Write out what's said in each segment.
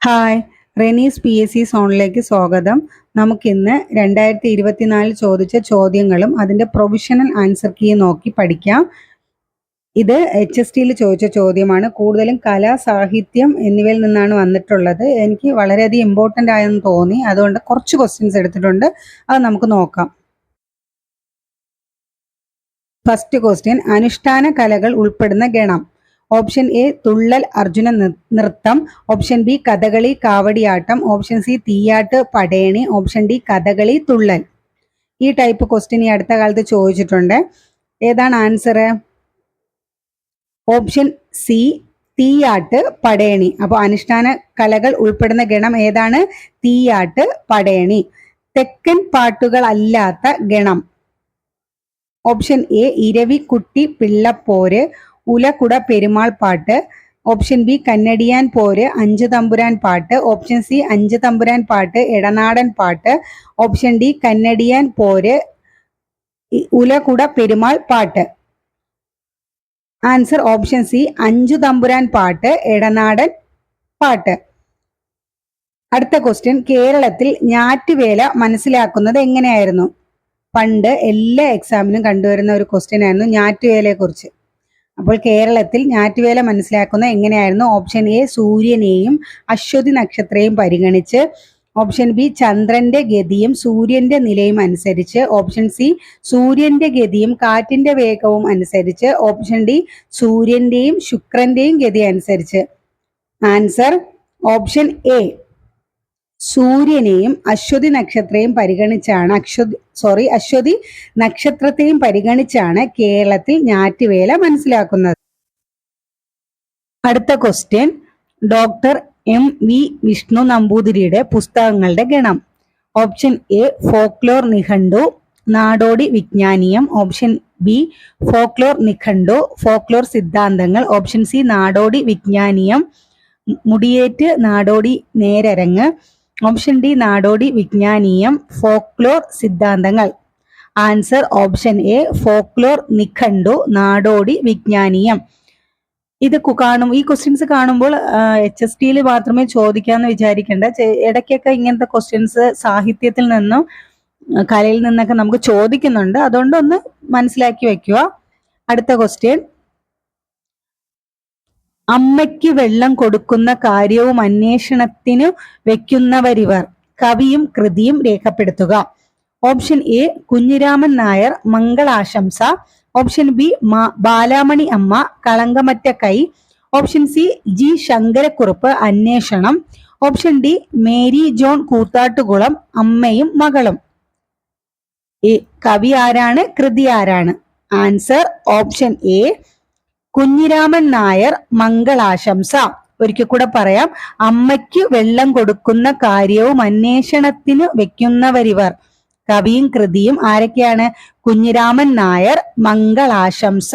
Hi, Renees PSC സോണിലേക്ക് സ്വാഗതം. നമുക്കിന്ന് 2024 ചോദിച്ച ചോദ്യങ്ങളും അതിൻ്റെ പ്രൊവിഷണൽ ആൻസർ കീ നോക്കി പഠിക്കാം. ഇത് HSTയിൽ ചോദിച്ച ചോദ്യമാണ്. കൂടുതലും കല, സാഹിത്യം എന്നിവയിൽ നിന്നാണ് വന്നിട്ടുള്ളത്. എനിക്ക് വളരെയധികം ഇമ്പോർട്ടൻ്റ് ആയെന്ന് തോന്നി, അതുകൊണ്ട് കുറച്ച് ക്വസ്റ്റ്യൻസ് എടുത്തിട്ടുണ്ട്. അത് നമുക്ക് നോക്കാം. ഫസ്റ്റ് ക്വസ്റ്റ്യൻ, അനുഷ്ഠാന കലകൾ ഉൾപ്പെടുന്ന ഗണം. Option A Thullal, Arjuna Nritham. Option B Kathakali, Kavadiyattam. Option C Theeyattu, Padayani. Option D Kathakali, Thullal. ഈ ടൈപ്പ് ക്വസ്റ്റ്യൻ ഈ അടുത്ത കാലത്ത് ചോദിച്ചിട്ടുണ്ട്. ഏതാണ് answer? Option C Theeyattu, Padayani. അപ്പോൾ അനുഷ്ഠാന കലകൾ ഉൾപ്പെടുന്ന ഗണം ഏതാണ്? തീയാട്ട്, പടയണി. തെക്കൻ പാട്ടുകൾ അല്ലാത്ത ഗണം. ഓപ്ഷൻ എ ഇരവിക്കുട്ടി പിള്ളപ്പോര്, ഉലകുട പെരുമാൾ പാട്ട്. ഓപ്ഷൻ ബി കന്നഡിയാൻ പോര്, അഞ്ച് തമ്പുരാൻ പാട്ട്. ഓപ്ഷൻ സി അഞ്ച് തമ്പുരാൻ പാട്ട്, എടനാടൻ പാട്ട്. ഓപ്ഷൻ ഡി കന്നഡിയാൻ പോര്, ഉലകുട പെരുമാൾ പാട്ട്. ആൻസർ ഓപ്ഷൻ സി അഞ്ചു തമ്പുരാൻ പാട്ട്, എടനാടൻ പാട്ട്. അടുത്ത ക്വസ്റ്റ്യൻ, കേരളത്തിൽ ഞാറ്റുവേല മനസ്സിലാക്കുന്നത് എങ്ങനെയായിരുന്നു? പണ്ട് എല്ലാ എക്സാമിനും കണ്ടുവരുന്ന ഒരു ക്വസ്റ്റ്യൻ ആയിരുന്നു ഞാറ്റുവേലയെ കുറിച്ച്. അപ്പോൾ കേരളത്തിൽ ഞാറ്റുവേല മനസ്സിലാക്കുന്ന എങ്ങനെയായിരുന്നു? ഓപ്ഷൻ എ സൂര്യനെയും അശ്വതി നക്ഷത്രയും പരിഗണിച്ച്. ഓപ്ഷൻ ബി ചന്ദ്രന്റെ ഗതിയും സൂര്യന്റെ നിലയും അനുസരിച്ച്. ഓപ്ഷൻ സി സൂര്യന്റെ ഗതിയും കാറ്റിന്റെ വേഗവും അനുസരിച്ച്. ഓപ്ഷൻ ഡി സൂര്യന്റെയും ശുക്രന്റെയും ഗതി അനുസരിച്ച്. ആൻസർ ഓപ്ഷൻ എ സൂര്യനെയും അശ്വതി നക്ഷത്രയും പരിഗണിച്ചാണ് അശ്വതി നക്ഷത്രത്തെയും പരിഗണിച്ചാണ് കേരളത്തിൽ ഞാറ്റുവേല മനസ്സിലാക്കുന്നത്. അടുത്ത ക്വസ്റ്റ്യൻ, ഡോക്ടർ MV വിഷ്ണു നമ്പൂതിരിയുടെ പുസ്തകങ്ങളുടെ ഗണം. ഓപ്ഷൻ എ ഫോക്ലോർ നിഘണ്ടു, നാടോടി വിജ്ഞാനീയം. ഓപ്ഷൻ ബി ഫോക്ലോർ നിഘണ്ടു, ഫോക്ലോർ സിദ്ധാന്തങ്ങൾ. ഓപ്ഷൻ സി നാടോടി വിജ്ഞാനീയം, മുടിയേറ്റ് നാടോടി നേരരങ്ങ്. ഓപ്ഷൻ ഡി നാടോടി വിജ്ഞാനീയം, ഫോക്ലോർ സിദ്ധാന്തങ്ങൾ. ആൻസർ ഓപ്ഷൻ എ ഫോക്ലോർ നിഘണ്ടു, നാടോടി വിജ്ഞാനീയം. ഇത് ഈ ക്വസ്റ്റ്യൻസ് കാണുമ്പോൾ HSTയിൽ മാത്രമേ ചോദിക്കാന്ന് വിചാരിക്കേണ്ട. ഇടയ്ക്കൊക്കെ ഇങ്ങനത്തെ ക്വസ്റ്റ്യൻസ് സാഹിത്യത്തിൽ നിന്നും കലയിൽ നിന്നൊക്കെ നമുക്ക് ചോദിക്കുന്നുണ്ട്. അതുകൊണ്ട് ഒന്ന് മനസ്സിലാക്കി വെക്കുക. അടുത്ത ക്വസ്റ്റ്യൻ, അമ്മയ്ക്ക് വെള്ളം കൊടുക്കുന്ന കാര്യവും അന്വേഷണത്തിനു വെക്കുന്നവരിവർ. കവിയും കൃതിയും രേഖപ്പെടുത്തുക. Option A Kunhiraman Nair, Mangalasamsa. Option B Balamani Amma, Kalankamatta Kai. Option C G Sankarakurup, Anveshanam. Option D Mary John Koothattukulam, അമ്മയും മകളും. കവി ആരാണ്? കൃതി ആരാണ്? Answer option A Kunhiraman Nair, Mangalasamsa. ഒരിക്കൽ കൂടെ പറയാം, അമ്മയ്ക്ക് വെള്ളം കൊടുക്കുന്ന കാര്യവും അന്വേഷണത്തിന് വെക്കുന്നവരിവർ. കവിയും കൃതിയും ആരൊക്കെയാണ്? കുഞ്ഞിരാമൻ നായർ, മംഗളാശംസ.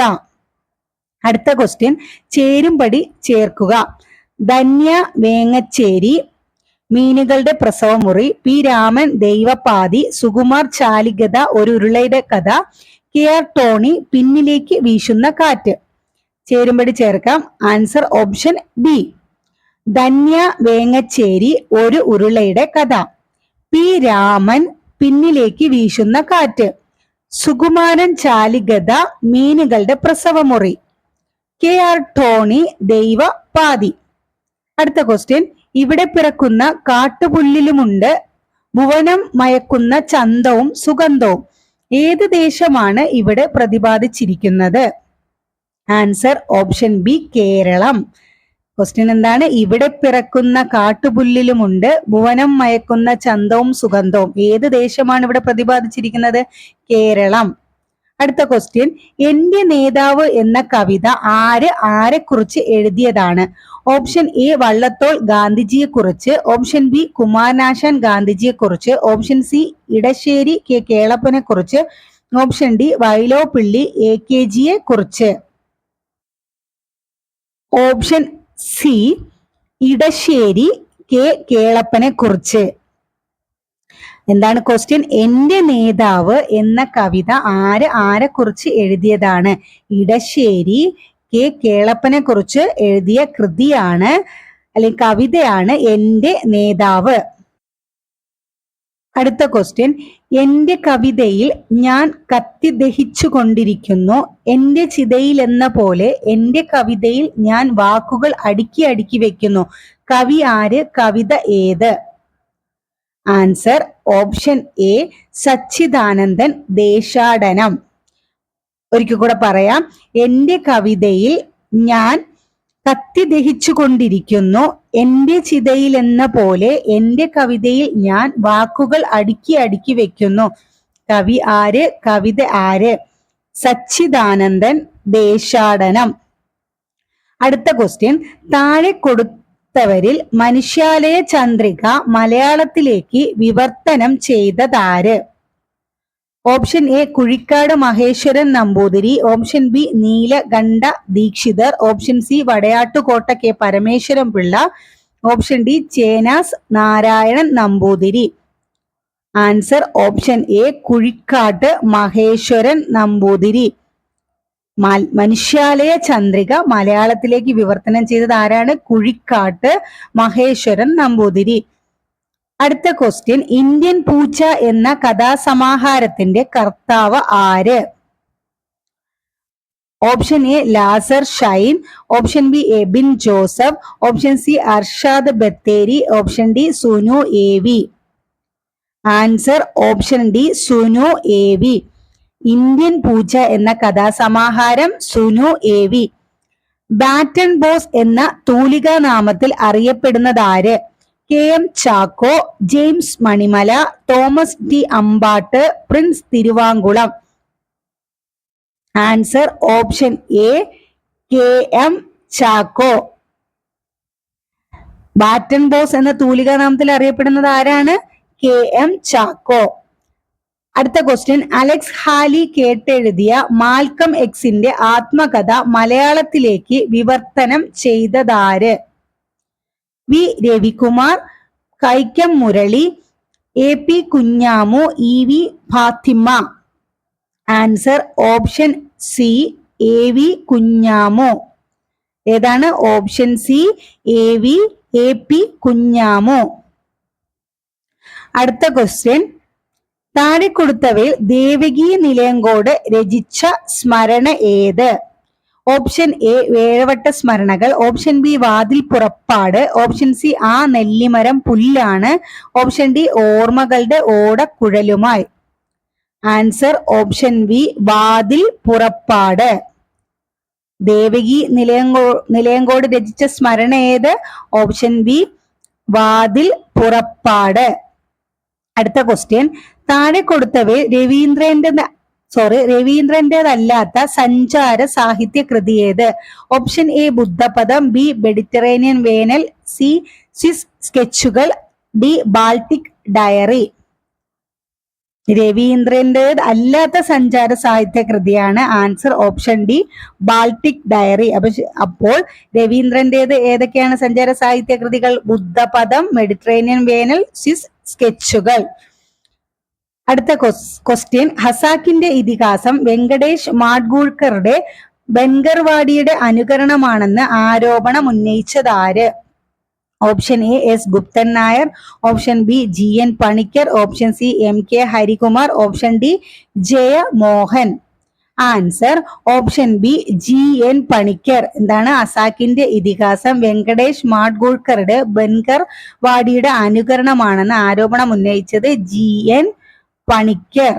അടുത്ത ക്വസ്റ്റ്യൻ, ചേരുംപടി ചേർക്കുക. ധന്യ വേങ്ങച്ചേരി, മീനുകളുടെ പ്രസവമുറി. പി രാമൻ, ദൈവപാതി. സുകുമാർ ചാലികത, ഒരു ഉരുളയുടെ കഥ. KR ടോണി, പിന്നിലേക്ക് വീശുന്ന കാറ്റ്. ചേരുംപടി ചേർക്കാം. Answer option B Dhanya Vengacheri, ഒരു ഉരുളയുടെ കഥ. പി രാമൻ, പിന്നിലേക്ക് വീശുന്ന കാറ്റ്. സുകുമാരൻ ചാലികത, മീനുകളുടെ പ്രസവമുറി. KR Tony, Daivapathi. അടുത്ത ക്വസ്റ്റ്യൻ, ഇവിടെ പിറക്കുന്ന കാട്ടുപുല്ലിലുമുണ്ട് ഭുവനം മയക്കുന്ന ചന്തവും സുഗന്ധവും. ഏത് ദേശമാണ് ഇവിടെ പ്രതിപാദിച്ചിരിക്കുന്നത്? Answer option B Keralam. Question എന്താണ്? ഇവിടെ പിറക്കുന്ന കാട്ടുപുല്ലിലുമുണ്ട് ഭുവനം മയക്കുന്ന ചന്തവും സുഗന്ധവും. ഏത് ദേശമാണ് ഇവിടെ പ്രതിപാദിച്ചിരിക്കുന്നത്? കേരളം. അടുത്ത ക്വസ്റ്റ്യൻ, എന്റെ നേതാവ് എന്ന കവിത ആരെക്കുറിച്ച് എഴുതിയതാണ്? ഓപ്ഷൻ എ വള്ളത്തോൾ ഗാന്ധിജിയെ കുറിച്ച്. ഓപ്ഷൻ ബി കുമാരനാശാൻ ഗാന്ധിജിയെ കുറിച്ച്. ഓപ്ഷൻ സി ഇടശ്ശേരി കേളപ്പനെ കുറിച്ച്. ഓപ്ഷൻ ഡി വൈലോപ്പിള്ളി AKGയെ കുറിച്ച്. ഓപ്ഷൻ സി ഇടശ്ശേരി കേളപ്പനെ കുറിച്ച്. എന്താണ് ക്വസ്റ്റ്യൻ? എന്റെ നേതാവ് എന്ന കവിത ആരെക്കുറിച്ച് എഴുതിയതാണ്? ഇടശ്ശേരി കേളപ്പനെ കുറിച്ച് എഴുതിയ കൃതിയാണ് അല്ലെങ്കിൽ കവിതയാണ് എൻ്റെ നേതാവ്. അടുത്ത ക്വസ്റ്റ്യൻ, എൻ്റെ കവിതയിൽ ഞാൻ കത്തി ദഹിച്ചു കൊണ്ടിരിക്കുന്നു, എൻ്റെ ചിതയിൽ എന്ന പോലെ എൻ്റെ കവിതയിൽ ഞാൻ വാക്കുകൾ അടുക്കി അടുക്കി വെക്കുന്നു. കവി ആര്? കവിത ഏത്? ആൻസർ ഓപ്ഷൻ എ സച്ചിദാനന്ദൻ ദേശാടനം. ഒരിക്കൽ കൂടെ പറയാം. എൻ്റെ കവിതയിൽ ഞാൻ കത്തി ദഹിച്ചു കൊണ്ടിരിക്കുന്നു, എൻ്റെ ചിതയിൽ എന്ന പോലെ എൻ്റെ കവിതയിൽ ഞാൻ വാക്കുകൾ അടുക്കി അടുക്കി വെക്കുന്നു. കവി ആര്? കവിത ആര്? സച്ചിദാനന്ദൻ ദേശാടനം. അടുത്ത ക്വസ്റ്റ്യൻ, താഴെ കൊടുത്തവരിൽ മനുഷ്യാലയ ചന്ദ്രിക മലയാളത്തിലേക്ക് വിവർത്തനം ചെയ്തതാര്? Option A Kuzhikkad Maheswaran Namboothiri, option B Neelakanta Dikshitar, option C Vadayattukotta K Parameswaran Pillai, option D Chenas Narayanan Namboothiri. Answer option A Kuzhikkattu Maheswaran Namboothiri. Manushyalaya Chandrika മലയാളത്തിലേക്ക് വിവർത്തനം ചെയ്തത് ആരാണ്? കുഴിക്കാട്ട് മഹേശ്വരൻ നമ്പൂതിരി. അടുത്ത ക്വസ്റ്റ്യൻ, ഇന്ത്യൻ പൂച്ച എന്ന കഥാസമാഹാരത്തിന്റെ കർത്താവ് ആര്? Option A Lazar Shine, option B Ebin Joseph, option C Arshad Batheri, option D Sunu A V. Answer option D Sunu A V. Indian Poocha എന്ന കഥാസമാഹാരം Sunu A V. Baton Bose എന്ന തൂലികാ നാമത്തിൽ അറിയപ്പെടുന്നത് ആര്? K M Chacko, James Manimala, Thomas T Ambattu, Prince Thiruvankulam. Answer option A K M Chacko. Baton Bose എന്ന തൂലികാ നാമത്തിൽ അറിയപ്പെടുന്നത് ആരാണ്? K M Chacko. അടുത്ത ക്വസ്റ്റ്യൻ, അലക്സ് ഹാലി കേട്ടെഴുതിയ മാൽക്കം എക്സിന്റെ ആത്മകഥ മലയാളത്തിലേക്ക് വിവർത്തനം ചെയ്തതാര്? V Ravikumar, Kaikkam Murali, A P Kunhamu, E V Fathima. Answer option C A V Kunhamu. ഏതാണ്? Option C A P Kunhamu. അടുത്ത ക്വസ്റ്റ്യൻ, താഴെ കൊടുത്തവയിൽ ദേവകി നിലയങ്കോട് രചിച്ച സ്മരണ ഏത്? ഓപ്ഷൻ എ വേഴവട്ട സ്മരണകൾ, ഓപ്ഷൻ ബി വാതിൽ പുറപ്പാട്, ഓപ്ഷൻ സി ആ നെല്ലിമരം പുല്ലാണ്, ഓപ്ഷൻ ഡി ഓർമ്മകളുടെ ഓടക്കുഴലുമായി. ആൻസർ ഓപ്ഷൻ ബി വാതിൽ പുറപ്പാട്. ദേവകി നിലയങ്കോട് രചിച്ച സ്മരണ ഏത്? ഓപ്ഷൻ ബി വാതിൽ പുറപ്പാട്. അടുത്ത ക്വസ്റ്റ്യൻ, താഴെ കൊടുത്തവയിൽ രവീന്ദ്രന്റേതല്ലാത്ത സഞ്ചാര സാഹിത്യ കൃതി ഏത്? Option A Buddhapadam, B Mediterranean വേനൽ, സി സ്വിസ് സ്കെച്ചുകൾ, ഡി ബാൾട്ടിക് ഡയറി. രവീന്ദ്രന്റേത് അല്ലാത്ത സഞ്ചാര സാഹിത്യ കൃതിയാണ്. Answer option D Baltic diary. അപ്പോൾ രവീന്ദ്രന്റേത് ഏതൊക്കെയാണ് സഞ്ചാര സാഹിത്യ കൃതികൾ? ബുദ്ധപദം, മെഡിറ്ററേനിയൻ വേനൽ, സ്വിസ് സ്കെച്ചുകൾ. അടുത്ത ക്വസ്റ്റ്യൻ, ഖസാക്കിന്റെ ഇതിഹാസം വെങ്കടേഷ് മാഡ്ഗൂൾക്കറുടെ ബൻഗർവാടിയുടെ അനുകരണമാണെന്ന് ആരോപണം ഉന്നയിച്ചതാര്? Option A S Guptan Nair, option B G N Panicker, option C M K Harikumar, option D Jayamohan. Answer option B G N Panicker. എന്താണ്? ഖസാക്കിന്റെ ഇതിഹാസം വെങ്കടേഷ് മാഡ്ഗൂൾക്കറുടെ ബൻഗർവാടിയുടെ അനുകരണമാണെന്ന് ആരോപണം ഉന്നയിച്ചത് ജി എൻ പണിക്കർ.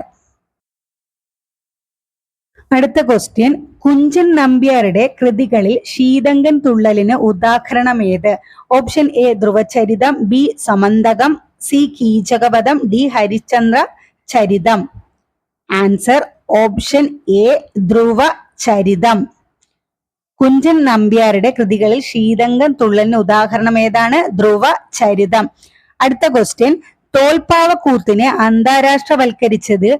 അടുത്ത ക്വസ്റ്റ്യൻ, കുഞ്ചൻ നമ്പ്യാരുടെ കൃതികളിൽ ശീതങ്കൻ തുള്ളലിന് ഉദാഹരണം ഏത്? Option A Dhruvacharitham, B Samanthakam, C Keechakavadham, D Harishchandra Charitham. Answer option A Dhruvacharitham. Kunchan നമ്പ്യാരുടെ കൃതികളിൽ ശീതങ്കൻ തുള്ളലിന് ഉദാഹരണം ഏതാണ്? ധ്രുവചരിതം. അടുത്ത ക്വസ്റ്റ്യൻ, തോൽപ്പാവക്കൂത്തിനെ അന്താരാഷ്ട്രവൽക്കരിച്ചത്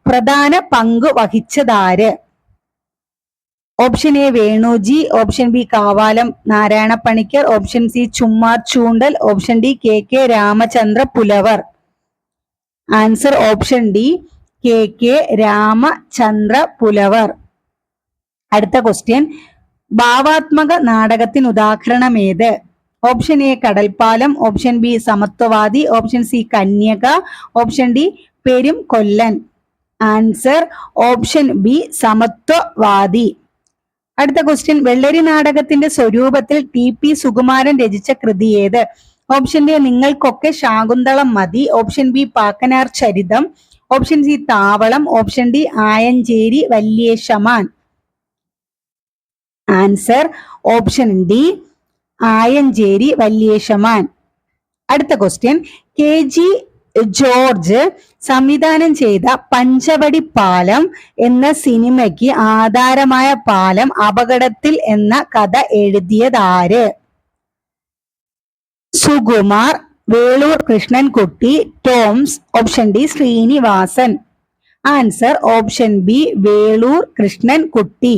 പ്രധാന പങ്ക് വഹിച്ചതാര്? Option A Venuji, option B Kavalam Narayana Panicker, option C Chummar Choondal, option D K K Ramachandra Pulavar. Answer option D K K Ramachandra Pulavar. അടുത്ത ക്വസ്റ്റ്യൻ, ഭാവാത്മക നാടകത്തിന് ഉദാഹരണം ഏത്? Option A Kadalpalam, option B Samathwavadi, option C Kanyaka, option D Perum Kollan. Answer option B Samathwavadi. അടുത്ത ക്വസ്റ്റ്യൻ, വെള്ളരി നാടകത്തിന്റെ സ്വരൂപത്തിൽ ടി.പി. സുകുമാരൻ രചിച്ച കൃതി ഏത്? ഓപ്ഷൻ എ നിങ്ങൾക്കൊക്കെ ശാകുന്തളം മതി, option B Pakkanar Charitham, option C Thavalam, option D Ayancheri Valyashaman. Answer option D Ayancheri Valyashaman. അടുത്ത ക്വസ്റ്റ്യൻ, കെ.ജി. ജോർജ് സംവിധാനം ചെയ്ത പഞ്ചവടി പാലം എന്ന സിനിമയ്ക്ക് ആധാരമായ പാലം അപകടത്തിൽ എന്ന കഥ എഴുതിയതാര്? Sukumar, Velur Krishnankutty, Toms, option D Sreenivasan. Answer option B Velur Krishnankutty.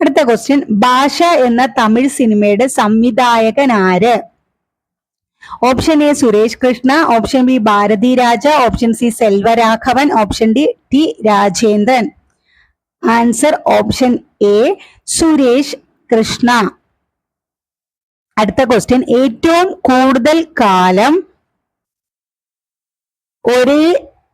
അടുത്ത ക്വസ്റ്റ്യൻ, ഭാഷ എന്ന തമിഴ് സിനിമയുടെ സംവിധായകൻ ആര്? Option A Suresh Krishna, option B Bharathi Raja, option C Selvaraghavan, option D T Rajendran. Answer option A Suresh Krishna. അടുത്ത ക്വസ്റ്റ്യൻ, ഏറ്റവും കൂടുതൽ കാലം ഒരേ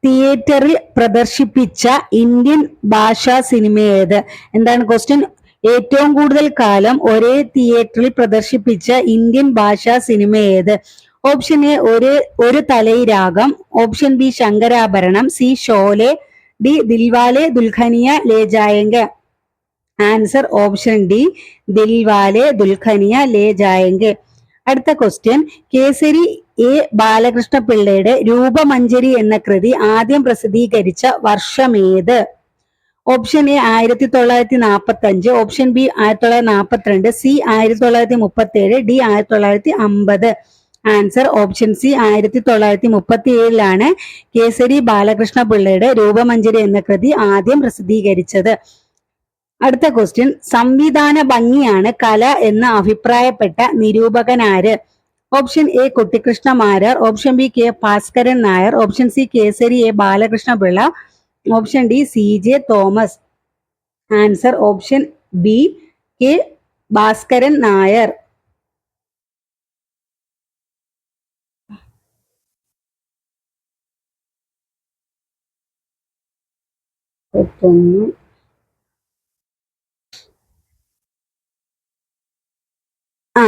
തിയേറ്ററിൽ പ്രദർശിപ്പിച്ച ഇന്ത്യൻ ഭാഷാ സിനിമ ഏത്? എന്താണ് ക്വസ്റ്റ്യൻ? ഏറ്റവും കൂടുതൽ കാലം ഒരേ തിയേറ്ററിൽ പ്രദർശിപ്പിച്ച ഇന്ത്യൻ ഭാഷാ സിനിമ ഏത്? Option A Oru Thalai Raagam, option B Sankarabharanam, C Sholay, D Dilwale Dulhania Le Jayenge. Answer option D Dilwale Dulhania Le Jayenge. അടുത്ത ക്വസ്റ്റ്യൻ, കേസരി എ ബാലകൃഷ്ണ പിള്ളയുടെ രൂപമഞ്ജരി എന്ന കൃതി ആദ്യം പ്രസിദ്ധീകരിച്ച വർഷമേത്? Option A 1945, option B 1942, C 1937, D 1950. Answer option C 1937 Kesari Balakrishna പിള്ളയുടെ രൂപമഞ്ജരി എന്ന കൃതി ആദ്യം പ്രസിദ്ധീകരിച്ചത്. അടുത്ത ക്വസ്റ്റ്യൻ, സംവിധാന ഭംഗിയാണ് കല എന്ന് അഭിപ്രായപ്പെട്ട നിരൂപകനാര്? Option A Kuttikrishna Marar, option B K Bhaskaran Nair, option C Kesari A Balakrishna Pillai, option D C J Thomas. Answer option B K Bhaskaran Nair.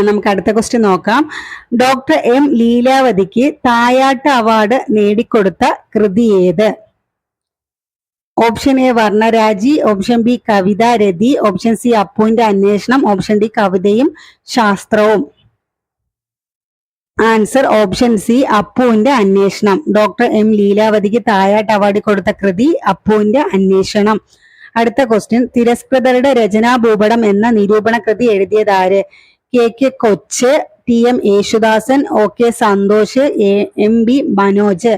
നമുക്ക് അടുത്ത ക്വസ്റ്റ്യൻ നോക്കാം. ഡോക്ടർ എം ലീലാവതിക്ക് തായാട്ട് അവാർഡ് നേടിക്കൊടുത്ത കൃതി ഏത്? Option A Varnaraji, option B Kavitharathi, option C അപ്പുവിന്റെ അന്വേഷണം, ഓപ്ഷൻ ഡി കവിതയും ശാസ്ത്രവും. ആൻസർ ഓപ്ഷൻ സി അപ്പുവിന്റെ അന്വേഷണം. ഡോക്ടർ എം ലീലാവതിക്ക് തായാട്ട് അവാർഡ് കൊടുത്ത കൃതി അപ്പുവിന്റെ അന്വേഷണം. അടുത്ത ക്വസ്റ്റ്യൻ, തിരസ്കൃതരുടെ രചനാഭൂപടം എന്ന നിരൂപണ കൃതി എഴുതിയതാര്? K Kochu, T M Yesudasan, O K Santhosh, M B Manoj.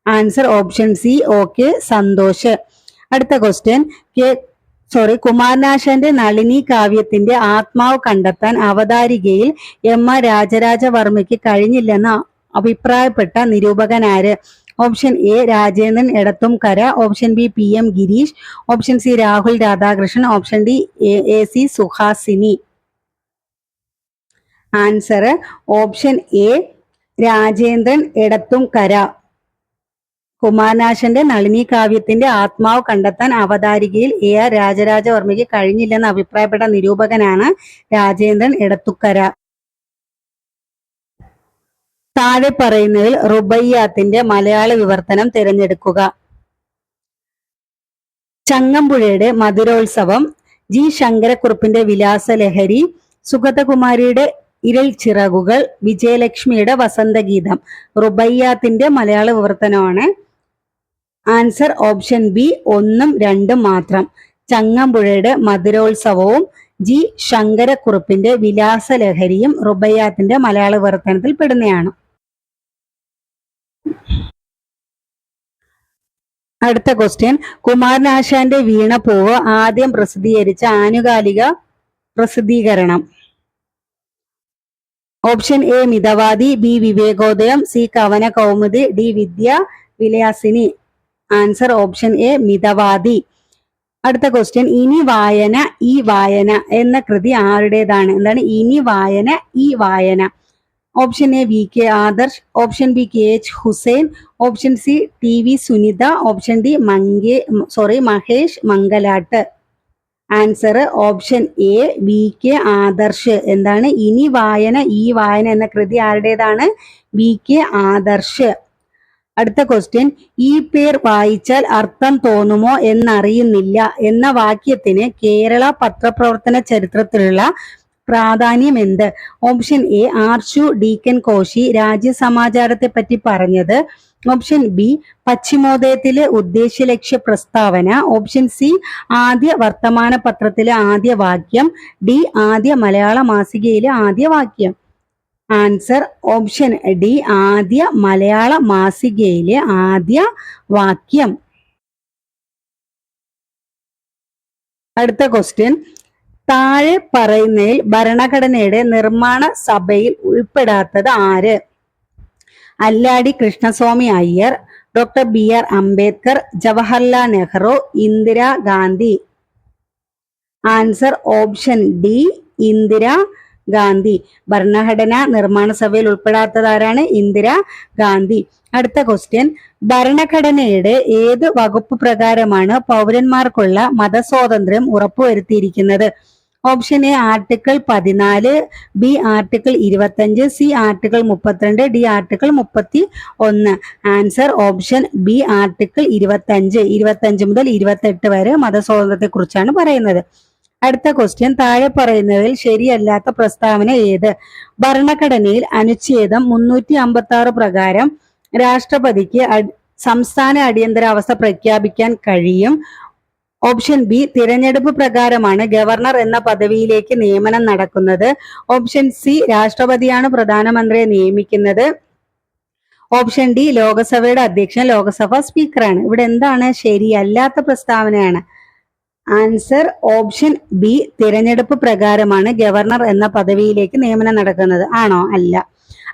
Answer option C O K Santhosh. അടുത്ത ക്വസ്റ്റ്യൻ, കുമാരനാശാന്റെ നളിനി കാവ്യത്തിന്റെ ആത്മാവ് കണ്ടെത്താൻ അവതാരികയിൽ എം ആർ രാജരാജവർമ്മയ്ക്ക് കഴിഞ്ഞില്ലെന്ന് അഭിപ്രായപ്പെട്ട നിരൂപകനാര്? Option A Rajendran Edathumkara, option B P M Gireesh, option C Rahul Radhakrishnan, option D A C Suhasini. Answer option A Rajendran Edathumkara. കുമാരനാശന്റെ നളിനി കാവ്യത്തിന്റെ ആത്മാവ് കണ്ടെത്താൻ അവതാരികയിൽ എ ആർ രാജരാജവർമ്മയ്ക്ക് കഴിഞ്ഞില്ലെന്ന് അഭിപ്രായപ്പെട്ട നിരൂപകനാണ് രാജേന്ദ്രൻ എടത്തുക്കര. താഴെ പറയുന്നതിൽ റുബയ്യാത്തിന്റെ മലയാള വിവർത്തനം തിരഞ്ഞെടുക്കുക. ചങ്ങമ്പുഴയുടെ മധുരോത്സവം, ജി ശങ്കരക്കുറുപ്പിന്റെ വിലാസലഹരി, സുഗതകുമാരിയുടെ ഇരൽ ചിറകുകൾ, വിജയലക്ഷ്മിയുടെ വസന്തഗീതം. റുബയ്യാത്തിന്റെ മലയാള വിവർത്തനമാണ്. ആൻസർ ഓപ്ഷൻ ബി 1ഉം 2ഉം മാത്രം. ചങ്ങമ്പുഴയുടെ മധുരോത്സവവും ജി ശങ്കരക്കുറുപ്പിന്റെ വിലാസലഹരിയും റുബയ്യാത്തിന്റെ മലയാള വിവർത്തനത്തിൽ പെടുന്നതാണ്. അടുത്ത ക്വസ്റ്റ്യൻ, കുമാരനാശാന്റെ വീണപ്പൂവ് ആദ്യം പ്രസിദ്ധീകരിച്ച ആനുകാലിക പ്രസിദ്ധീകരണം. Option A Mithavadi, B Vivekodayam, C Kavana Kaumudi, D Vidya Vilasini. Answer option A Mithavadi. അടുത്ത ക്വസ്റ്റ്യൻ, ഇനി വായന ഈ വായന എന്ന കൃതി ആരുടേതാണ്? എന്താണ് ഇനി വായന ഈ വായന? Option A V K Adarsh, option B K H Hussain, option C T V Sunitha, option D Mahesh Mangalat. Answer option A V K Adarsh. എന്താണ് ഇനി വായന ഈ വായന എന്ന കൃതി ആരുടേതാണ്? V K Adarsh. അടുത്ത ക്വസ്റ്റ്യൻ, ഈ പേർ വായിച്ചാൽ അർത്ഥം തോന്നുമോ എന്നറിയുന്നില്ല എന്ന വാക്യത്തിന് കേരള പത്രപ്രവർത്തന ചരിത്രത്തിലുള്ള പ്രാധാന്യം എന്ത്? Option A archdeacon Koshy രാജ്യസമാചാരത്തെ പറ്റി പറഞ്ഞത്, ഓപ്ഷൻ ബി പശ്ചിമോദയത്തിലെ ഉദ്ദേശ്യലക്ഷ്യ പ്രസ്താവന, ഓപ്ഷൻ സി ആദ്യ വർത്തമാന പത്രത്തിലെ ആദ്യ വാക്യം, ഡി ആദ്യ മലയാള മാസികയിലെ ആദ്യ വാക്യം. ആൻസർ ഓപ്ഷൻ ഡി ആദ്യ മലയാള മാസികയിലെ ആദ്യ വാക്യം. അടുത്ത ക്വസ്റ്റ്യൻ, താഴെ പറയുന്നതിൽ ഭരണഘടനയുടെ നിർമ്മാണ സഭയിൽ ഉൾപ്പെടാത്തത് ആര്? Alladi Krishnaswami Iyer, doctor B R Ambedkar, Jawaharlal Nehru, Indira Gandhi. Answer option D Indira Gandhi. ഭരണഘടനാ നിർമ്മാണ സഭയിൽ ഉൾപ്പെടാത്തത് ആരാണ്? ഇന്ദിരാഗാന്ധി. അടുത്ത ക്വസ്റ്റ്യൻ, ഭരണഘടനയുടെ ഏത് വകുപ്പ് പ്രകാരമാണ് പൗരന്മാർക്കുള്ള മതസ്വാതന്ത്ര്യം ഉറപ്പുവരുത്തിയിരിക്കുന്നത്? Option A article 14, B article 25, C article 32, D article 31. Answer option B article 25 മുതൽ 28 വരെ മതസ്വാതന്ത്ര്യത്തെ കുറിച്ചാണ് പറയുന്നത്. അടുത്ത ക്വസ്റ്റ്യൻ, താഴെ പറയുന്നതിൽ ശരിയല്ലാത്ത പ്രസ്താവന ഏത്? ഭരണഘടനയിൽ അനുച്ഛേദം 356 പ്രകാരം രാഷ്ട്രപതിക്ക് സംസ്ഥാന അടിയന്തരാവസ്ഥ പ്രഖ്യാപിക്കാൻ കഴിയും. ഓപ്ഷൻ ബി തിരഞ്ഞെടുപ്പ് പ്രകാരമാണ് ഗവർണർ എന്ന പദവിയിലേക്ക് നിയമനം നടക്കുന്നത്. ഓപ്ഷൻ സി രാഷ്ട്രപതിയാണ് പ്രധാനമന്ത്രിയെ നിയമിക്കുന്നത്. ഓപ്ഷൻ ഡി ലോകസഭയുടെ അധ്യക്ഷൻ ലോകസഭാ സ്പീക്കറാണ്. ഇവിടെ എന്താണ്? ശരിയല്ലാത്ത പ്രസ്താവനയാണ്. ആൻസർ ഓപ്ഷൻ ബി തിരഞ്ഞെടുപ്പ് പ്രകാരമാണ് ഗവർണർ എന്ന പദവിയിലേക്ക് നിയമനം നടക്കുന്നത്. ആണോ? അല്ല.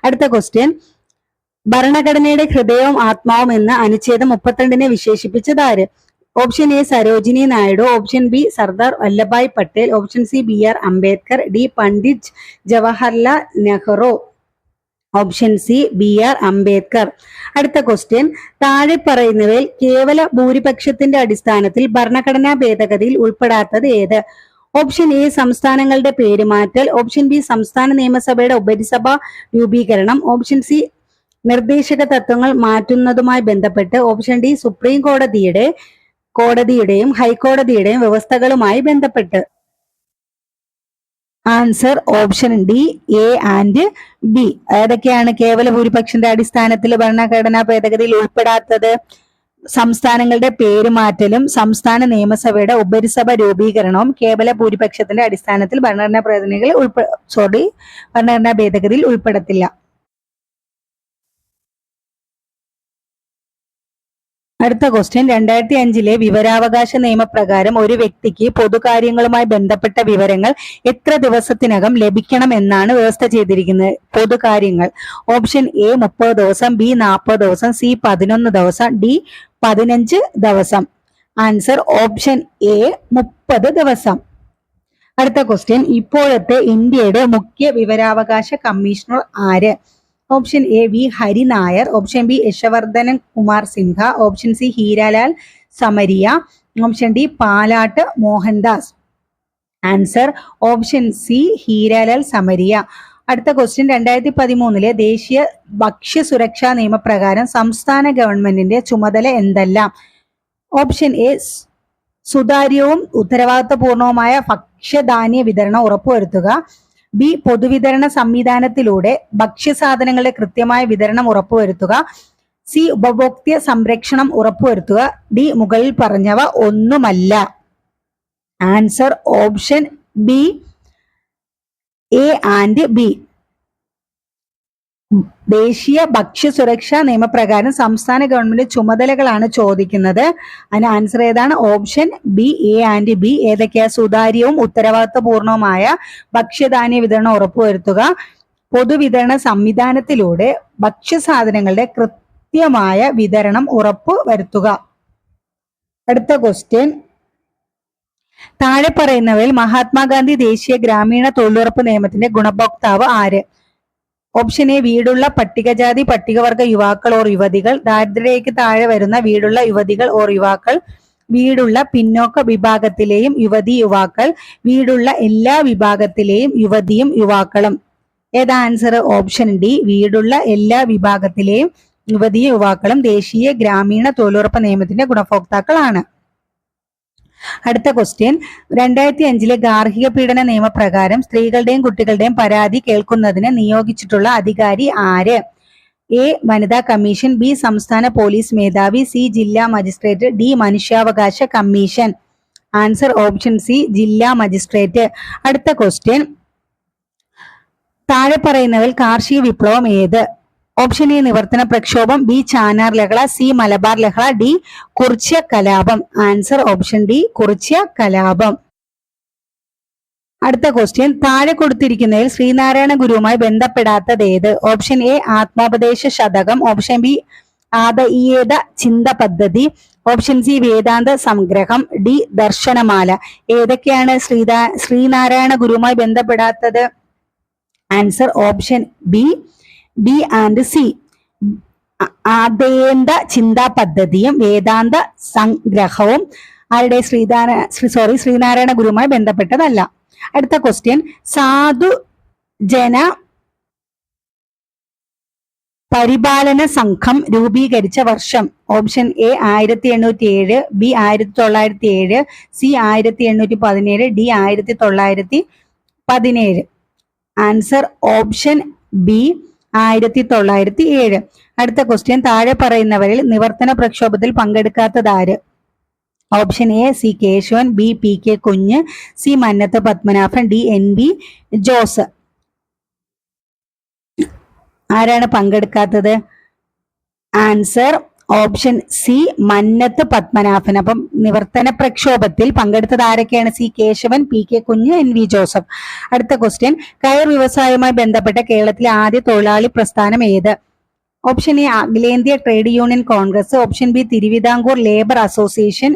അടുത്ത ക്വസ്റ്റ്യൻ, ഭരണഘടനയുടെ ഹൃദയവും ആത്മാവും എന്ന് അനുച്ഛേദം 32 വിശേഷിപ്പിച്ചത് ആര്? Option A Sarojini Naidu, option B Sardar Vallabhbhai Patel, option C B R Ambedkar, D Pandit Jawaharlal Nehru. Option C B R Ambedkar. അടുത്ത ക്വസ്റ്റ്യൻ, താഴെ പറയുന്നവയിൽ കേവല ഭൂരിപക്ഷത്തിന്റെ അടിസ്ഥാനത്തിൽ ഭരണഘടനാ ഭേദഗതിയിൽ ഉൾപ്പെടാത്തത് ഏത്? ഓപ്ഷൻ എ സംസ്ഥാനങ്ങളുടെ പേരുമാറ്റൽ, ഓപ്ഷൻ ബി സംസ്ഥാന നിയമസഭയുടെ ഉപരിസഭ രൂപീകരണം, ഓപ്ഷൻ സി നിർദ്ദേശക തത്വങ്ങൾ മാറ്റുന്നതുമായി ബന്ധപ്പെട്ട്, ഓപ്ഷൻ ഡി സുപ്രീം കോടതിയുടെയും ഹൈക്കോടതിയുടെയും വ്യവസ്ഥകളുമായി ബന്ധപ്പെട്ട്. Answer option D A and B. ഏതൊക്കെയാണ് കേവല ഭൂരിപക്ഷന്റെ അടിസ്ഥാനത്തിൽ ഭരണഘടനാ ഭേദഗതിയിൽ ഉൾപ്പെടാത്തത്? സംസ്ഥാനങ്ങളുടെ പേരുമാറ്റലും സംസ്ഥാന നിയമസഭയുടെ ഉപരിസഭ രൂപീകരണവും കേവല ഭൂരിപക്ഷത്തിന്റെ അടിസ്ഥാനത്തിൽ ഭരണഘടനാ ഭേദഗതിയിൽ ഉൾപ്പെടത്തില്ല. അടുത്ത ക്വസ്റ്റ്യൻ, 2005 വിവരാവകാശ നിയമപ്രകാരം ഒരു വ്യക്തിക്ക് പൊതുകാര്യങ്ങളുമായി ബന്ധപ്പെട്ട വിവരങ്ങൾ എത്ര ദിവസത്തിനകം ലഭിക്കണം എന്നാണ് വ്യവസ്ഥ ചെയ്തിരിക്കുന്നത്? പൊതുകാര്യങ്ങൾ. ഓപ്ഷൻ എ 30 ദിവസം, ബി 40 ദിവസം, സി 11 ദിവസം, ഡി 15 ദിവസം. ആൻസർ ഓപ്ഷൻ എ 30 ദിവസം. അടുത്ത ക്വസ്റ്റ്യൻ, ഇപ്പോഴത്തെ ഇന്ത്യയുടെ മുഖ്യ വിവരാവകാശ കമ്മീഷണർ ആര്? Option A V Hari Nair, option B Yashvardhan Kumar Sinha, option C Heeralal Samariya, option D Palat Mohandas. Answer option C Heeralal Samariya. അടുത്ത ക്വസ്റ്റ്യൻ, 2013 ദേശീയ ഭക്ഷ്യ സുരക്ഷാ നിയമപ്രകാരം സംസ്ഥാന ഗവൺമെന്റിന്റെ ചുമതല എന്തെല്ലാം? ഓപ്ഷൻ എ സുതാര്യവും ഉത്തരവാദിത്തപൂർണവുമായ ഭക്ഷ്യധാന്യ വിതരണം ഉറപ്പുവരുത്തുക, ബി പൊതുവിതരണ സംവിധാനത്തിലൂടെ ഭക്ഷ്യസാധനങ്ങളുടെ കൃത്യമായ വിതരണം ഉറപ്പുവരുത്തുക, സി ഉപഭോക്തൃ സംരക്ഷണം ഉറപ്പുവരുത്തുക, ഡി മുകളിൽ പറഞ്ഞവ ഒന്നുമല്ല. Answer option B A and B. ദേശീയ ഭക്ഷ്യ സുരക്ഷാ നിയമപ്രകാരം സംസ്ഥാന ഗവൺമെന്റ് ചുമതലകളാണ് ചോദിക്കുന്നത്. അതിന് ആൻസർ ഏതാണ്? Option B A and B. ഏതൊക്കെയാ? സുതാര്യവും ഉത്തരവാദിത്തപൂർണവുമായ ഭക്ഷ്യധാന്യ വിതരണം ഉറപ്പുവരുത്തുക, പൊതുവിതരണ സംവിധാനത്തിലൂടെ ഭക്ഷ്യസാധനങ്ങളുടെ കൃത്യമായ വിതരണം ഉറപ്പുവരുത്തുക. അടുത്ത ക്വസ്റ്റ്യൻ, താഴെ പറയുന്നവയിൽ മഹാത്മാഗാന്ധി ദേശീയ ഗ്രാമീണ തൊഴിലുറപ്പ് നിയമത്തിന്റെ ഗുണഭോക്താവ് ആര്? ഓപ്ഷൻ എ വീടുള്ള പട്ടികജാതി പട്ടികവർഗ യുവാക്കൾ ഓർ യുവതികൾ, ദാരിദ്ര്യരേഖയ്ക്ക് താഴെ വരുന്ന വീടുള്ള യുവതികൾ ഓർ യുവാക്കൾ, വീടുള്ള പിന്നോക്ക വിഭാഗത്തിലെയും യുവതി യുവാക്കൾ, വീടുള്ള എല്ലാ വിഭാഗത്തിലെയും യുവതിയും യുവാക്കളും. ഏതാ ആൻസർ? ഓപ്ഷൻ ഡി, വീടുള്ള എല്ലാ വിഭാഗത്തിലെയും യുവതിയും യുവാക്കളും ദേശീയ ഗ്രാമീണ തൊഴിലുറപ്പ് നിയമത്തിന്റെ ഗുണഭോക്താക്കളാണ്. അടുത്ത ക്വസ്റ്റ്യൻ, 2005 ഗാർഹിക പീഡന നിയമപ്രകാരം സ്ത്രീകളുടെയും കുട്ടികളുടെയും പരാതി കേൾക്കുന്നതിന് നിയോഗിച്ചിട്ടുള്ള അധികാരി ആര്? എ വനിതാ കമ്മീഷൻ, ബി സംസ്ഥാന പോലീസ് മേധാവി, സി ജില്ലാ മജിസ്ട്രേറ്റ്, ഡി മനുഷ്യാവകാശ കമ്മീഷൻ. ആൻസർ ഓപ്ഷൻ സി, ജില്ലാ മജിസ്ട്രേറ്റ്. അടുത്ത ക്വസ്റ്റ്യൻ, താഴെ പറയുന്നവയിൽ കാർഷിക വിപ്ലവം ഏത്? ഓപ്ഷൻ എ നിവർത്തന പ്രക്ഷോഭം, ബി ചാനാർ ലഹള, സി മലബാർ ലഹള, ഡി കുറിച്യ കലാപം. ആൻസർ ഓപ്ഷൻ ഡി, കുറിച്യ കലാപം. അടുത്ത ക്വസ്റ്റ്യൻ, താഴെ കൊടുത്തിരിക്കുന്നതിൽ ശ്രീനാരായണ ഗുരുവുമായി ബന്ധപ്പെടാത്തത് ഏത്? Option A Atmopadesa Satakam, option B ആദഈയത ചിന്ത പദ്ധതി, ഓപ്ഷൻ സി വേദാന്ത സംഗ്രഹം, ഡി ദർശനമാല. ഏതൊക്കെയാണ് ശ്രീനാരായണ ഗുരുവുമായി ബന്ധപ്പെടാത്തത്? Answer option B and C. ആദ്യന്ത ചിന്താ പദ്ധതിയും വേദാന്ത സംഗ്രഹവും ആരുടെ ശ്രീനാരായണ ഗുരുവുമായി ബന്ധപ്പെട്ടതല്ല. അടുത്ത ക്വസ്റ്റ്യൻ, സാധു ജന പരിപാലന സംഘം രൂപീകരിച്ച വർഷം? Option A 1807, B 1907, C 1817, D 1917. Answer option B 1907. അടുത്ത ക്വസ്റ്റ്യൻ, താഴെ പറയുന്നവരിൽ നിവർത്തന പ്രക്ഷോഭത്തിൽ പങ്കെടുക്കാത്തതാര്? Option A C Kesavan, B P K Kunju, C Mannath Padmanabhan, D N V Jose. ആരാണ് പങ്കെടുക്കാത്തത്? Answer option C Mannath Padmanabhan. അപ്പം നിവർത്തന പ്രക്ഷോഭത്തിൽ പങ്കെടുത്തത് ആരൊക്കെയാണ്? C Kesavan, P K Kunju, N V Joseph. അടുത്ത ക്വസ്റ്റ്യൻ, കയർ വ്യവസായവുമായി ബന്ധപ്പെട്ട കേരളത്തിലെ ആദ്യ തൊഴിലാളി പ്രസ്ഥാനം ഏത്? ഓപ്ഷൻ എ അഖിലേന്ത്യാ trade union Congress, option B Thiruvithamkoor labour association,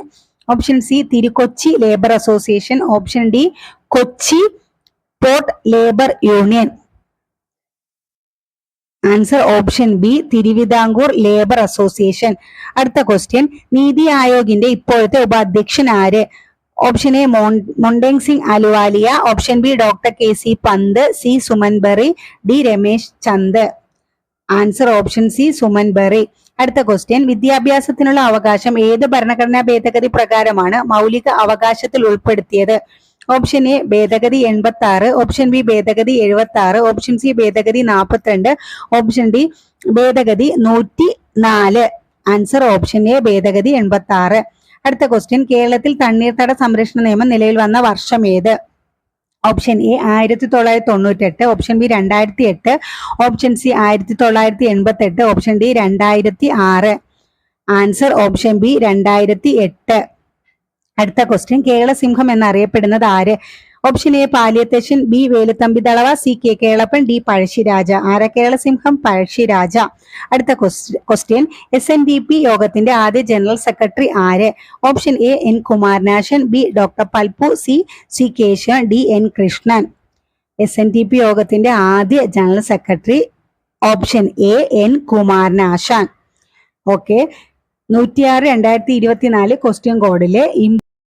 option C Thirukochi labour association, option D Kochi port labour union. Answer option B Thiruvithamkoor labour association. അടുത്ത ക്വസ്റ്റ്യൻ, നീതി ആയോഗിന്റെ ഇപ്പോഴത്തെ ഉപാധ്യക്ഷൻ ആര്? Option A Montek Singh Ahluwalia, option B doctor K C Pant, C Suman Bery, D Ramesh Chand. Answer option C Suman Bery. അടുത്ത question, വിദ്യാഭ്യാസത്തിനുള്ള അവകാശം ഏത് ഭരണഘടനാ ഭേദഗതി പ്രകാരമാണ് മൗലിക അവകാശത്തിൽ ഉൾപ്പെടുത്തിയത്? ഓപ്ഷൻ എ ഭേദഗതി 86, ഓപ്ഷൻ ബി ഭേദഗതി 76, ഓപ്ഷൻ സി ഭേദഗതി 42, ഓപ്ഷൻ ഡി ഭേദഗതി 104. ആൻസർ ഓപ്ഷൻ എ ഭേദഗതി 86. അടുത്ത ക്വസ്റ്റ്യൻ, കേരളത്തിൽ തണ്ണീർത്തട സംരക്ഷണ നിയമം നിലവിൽ വന്ന വർഷം ഏത്? Option A 1998, option B 2008, option C 1988, option D 2006. Answer option B 2008. അടുത്ത ക്വസ്റ്റ്യൻ, കേരള സിംഹം എന്നറിയപ്പെടുന്നത് ആര്? Option A Paliyath Achan, B Velu Thampi Dalawa, C K Kelappan, D Pazhassi Raja. ആരാ കേരള സിംഹം? പഴശ്ശിരാജ. അടുത്ത ക്വസ്റ്റ്യൻ, SNDP യോഗത്തിന്റെ ആദ്യ ജനറൽ സെക്രട്ടറി ആര്? Option A N Kumaranasan, B doctor Palpu, C Keshavan, D N Krishnan. SNDP യോഗത്തിന്റെ ആദ്യ general secretary option A N Kumaranasan. Okay, 106/2024 question കോഡിലെ